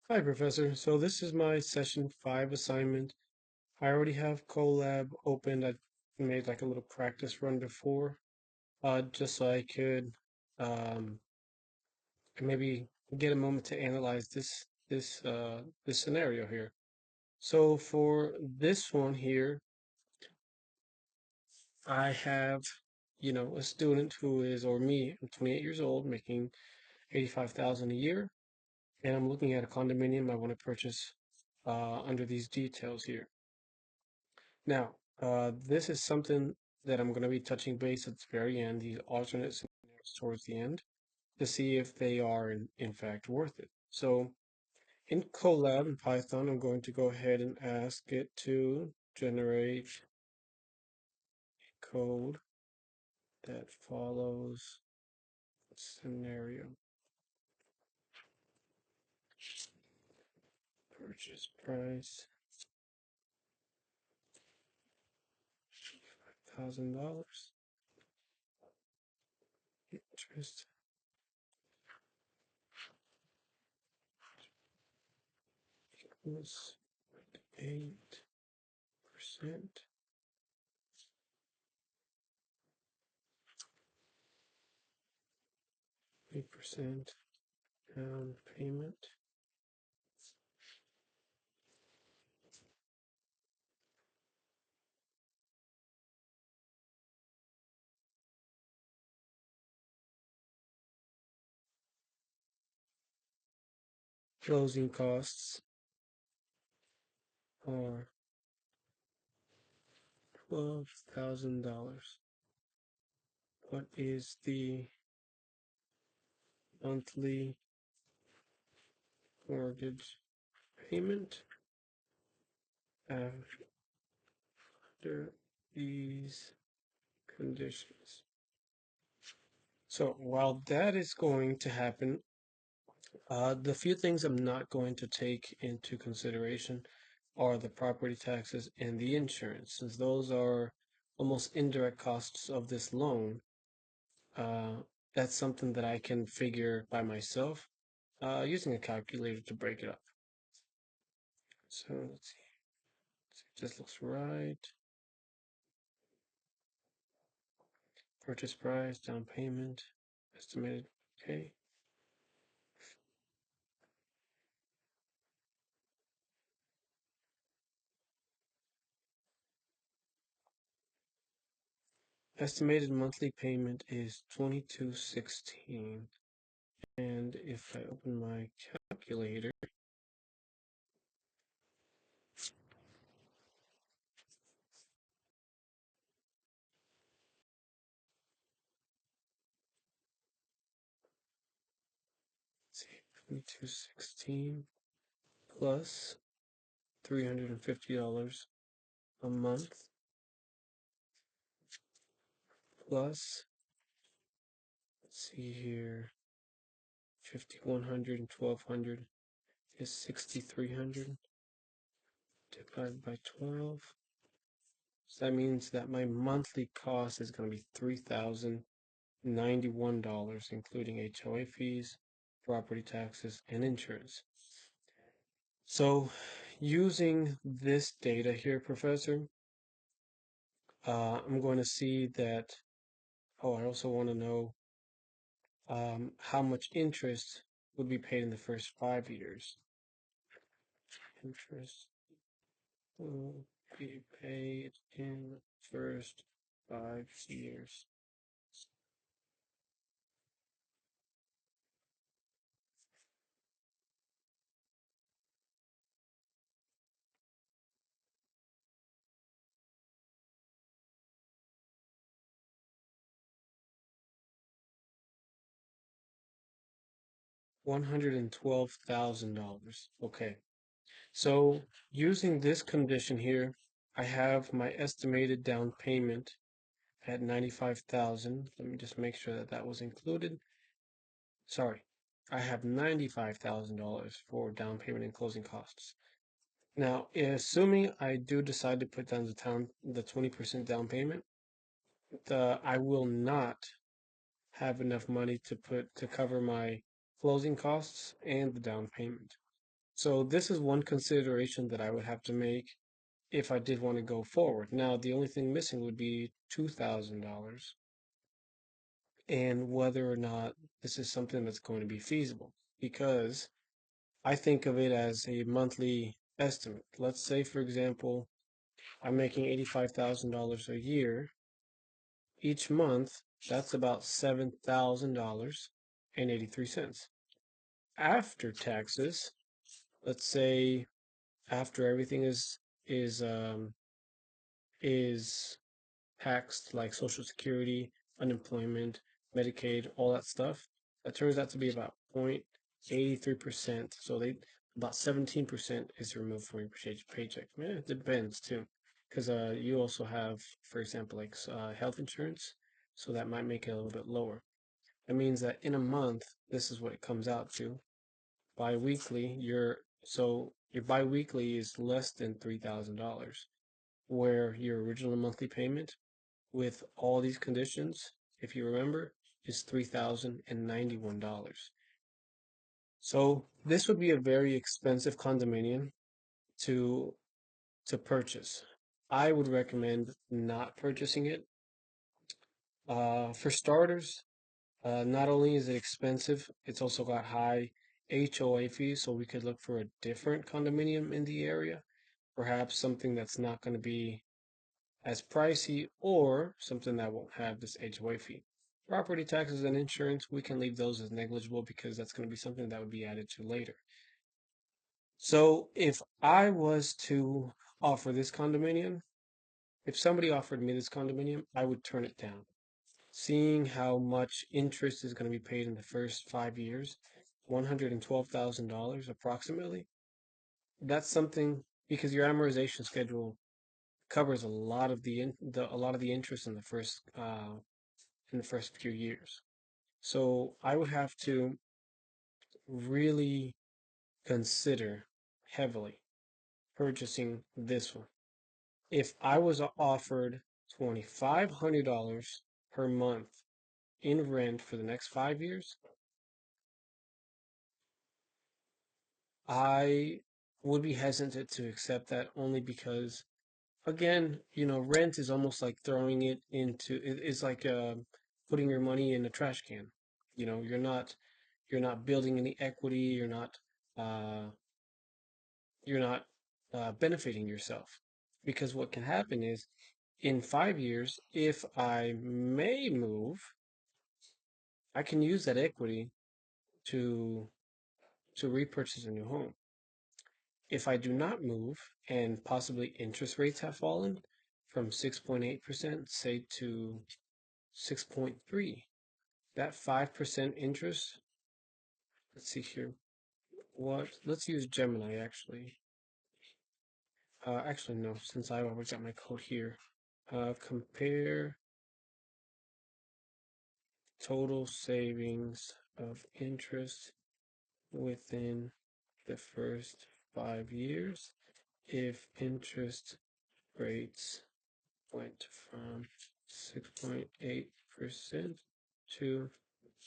Hi, Professor. So this is my session 5 assignment. I already have Colab opened. I made like a little practice run before, just so I could um, maybe get a moment to analyze this scenario here. So for this one here, I have, a student who is, or me, I'm 28 years old, making 85,000 a year, and I'm looking at a condominium I want to purchase under these details here. Now, this is something that I'm going to be touching base at the very end, these alternate scenarios towards the end, to see if they are in fact worth it. So in Colab in Python, I'm going to go ahead and ask it to generate code that follows scenario. Purchase price, $5,000. Interest equals 8%, 8% down payment. Closing costs are $12,000. What is the monthly mortgage payment after these conditions? So while that is going to happen, the few things I'm not going to take into consideration are the property taxes and the insurance, since those are almost indirect costs of this loan. Uh, that's something that I can figure by myself using a calculator to break it up. So let's see. This looks right. Purchase price, down payment, estimated. Okay. Estimated monthly payment is 2216. And if I open my calculator, let's see, 2216 plus $350 a month plus, let's see here, 5100 and 1200 is 6300 divided by 12. So that means that my monthly cost is going to be $3,091, including HOA fees, property taxes, and insurance. So using this data here, Professor, I'm going to see that, oh, I also want to know how much interest would be paid in the first 5 years. Interest will be paid in the first 5 years. $112,000. Okay. So using this condition here, I have my estimated down payment at 95,000. Let me just make sure that that was included. Sorry, I have $95,000 for down payment and closing costs. Now, assuming I do decide to put down the 20% down payment, I will not have enough money to cover my closing costs and the down payment. So this is one consideration that I would have to make if I did want to go forward. Now, the only thing missing would be $2,000 and whether or not this is something that's going to be feasible. Because I think of it as a monthly estimate. Let's say, for example, I'm making $85,000 a year. Each month, that's about $7,000 and 83 cents. After taxes, let's say after everything is um, is taxed, like Social Security, unemployment, Medicaid, all that stuff, that turns out to be about 0.83%. So they about 17% is removed from your paycheck. Man, it depends too, because you also have, for example, like health insurance, so that might make it a little bit lower. That means that in a month, this is what it comes out to. Biweekly, your biweekly is less than $3,000, where your original monthly payment with all these conditions, if you remember, is $3,091. So this would be a very expensive condominium to to purchase. I would recommend not purchasing it. For starters, not only is it expensive, it's also got high HOA fees, so we could look for a different condominium in the area, perhaps something that's not going to be as pricey or something that won't have this HOA fee. Property taxes and insurance, we can leave those as negligible because that's going to be something that would be added to later. So if I was to offer this condominium, if somebody offered me this condominium, I would turn it down. Seeing how much interest is going to be paid in the first 5 years, $112,000 approximately, that's something because your amortization schedule covers a lot of a lot of the interest in the first few years. So I would have to really consider heavily purchasing this one. If I was offered $2,500 per month in rent for the next 5 years, I would be hesitant to accept that only because, again, rent is almost like throwing it into it's like putting your money in a trash can. You're not building any equity. Uh, you're not benefiting yourself because what can happen is in 5 years, if I may move, I can use that equity to repurchase a new home. If I do not move and possibly interest rates have fallen from 6.8%, say to 6.3, that 5% interest, let's see here. Let's use Gemini actually. Actually, no, since I always got my code here. Compare total savings of interest within the first 5 years if interest rates went from 6.8% to,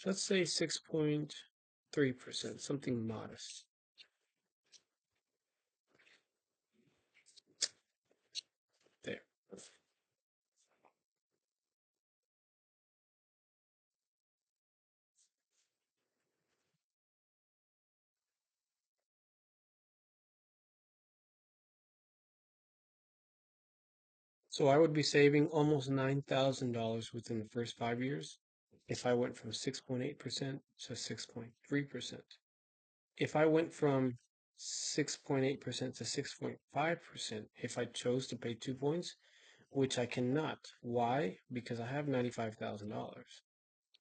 let's say, 6.3%, something modest. There. So I would be saving almost $9,000 within the first 5 years if I went from 6.8% to 6.3%. If I went from 6.8% to 6.5%, if I chose to pay 2 points, which I cannot. Why? Because I have $95,000.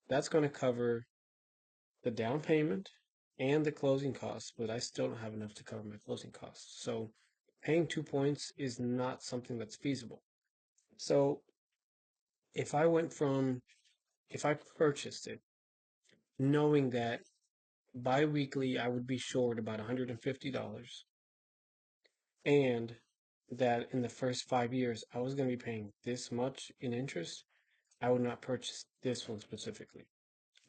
That's going to cover the down payment and the closing costs, but I still don't have enough to cover my closing costs. So paying 2 points is not something that's feasible. So if I went from, if I purchased it, knowing that bi-weekly I would be short about $150 and that in the first 5 years I was going to be paying this much in interest, I would not purchase this one specifically.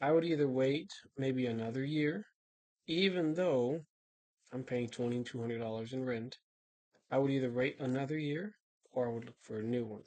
I would either wait maybe another year, even though I'm paying $2,200 in rent. I would either wait another year or I would look for a new one.